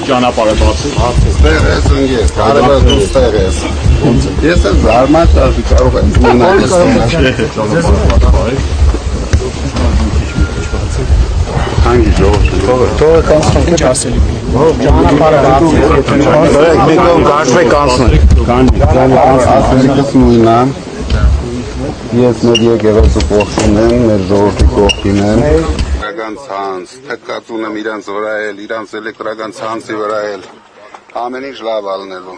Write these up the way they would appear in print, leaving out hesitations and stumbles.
Ճանապարհը բացի։ Ստեղ ես ընկեր, կարևորը դու ստեղ ես։ Ես էլ զարմաց դարձի կարող եմ ունենալ Հանգի Թողը կանցնենք է ասելի։ Ճանապարհը բացի։ Մեկով գաշվեք անցնենք։ Ասելիքս նույնն Ես մեր եկեղեցու կողքին եմ, մեր ժողովրդի կողքին եմ։ Էլեկտրական ցանց, թքած ունեմ իրանց վրա էլ, իրանց էլեկտրական ցանցի վրա էլ, ամեն ինչ լավ ալնելու։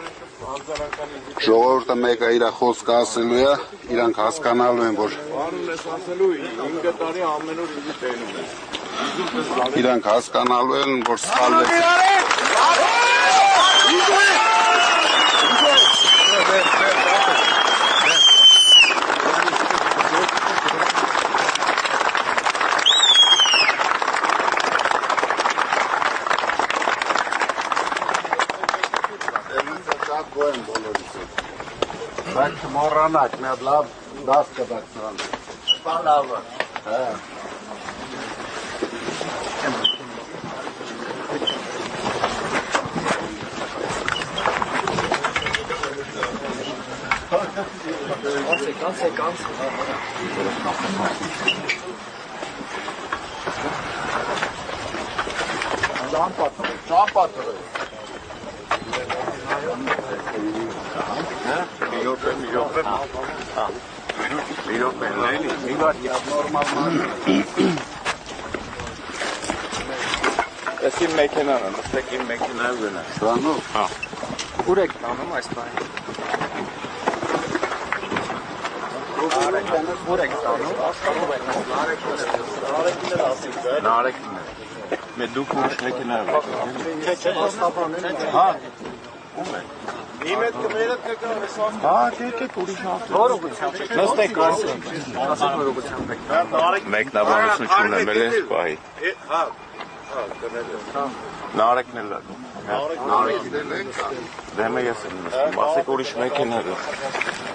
Ժողովուրդը մեկը իր խոսքը ասելու է, իրանք հասկանալու են, որ իրանք հասկանալու են, որ սխալվեց։ Բայց մոռանաք, մի հատ լավ դաս կտակ նրան։ Սպալավը։ Ճամպատը։ Ես իմ մեքենան եմ, ստեք իմ մեքենան վնա։ Սրանով։ Ուր եք տանում այս բանը։ Ուր եք տանում։ Նարեկին է։ Մեր դուք ուրիշ մեքենա եք։ Չէ, աստապան են։ Հա։ Ում է։ Իմ հետ կմերդ կգան սա։ Հա, եկեք ուրիշ հաղթ։ Նորոգությամբ։ Նստեք ասենք։ Ասենք նորոգությամբ եք։ Մեկնաբանություն չունեմ, էլ ես պահի։ Հա։ Հա, կներել։ Նարեկն էլ է։ Նարեկին էլ ենք։ Դեմը ես եմ նստում, ասեք ուրիշ մեքենա է։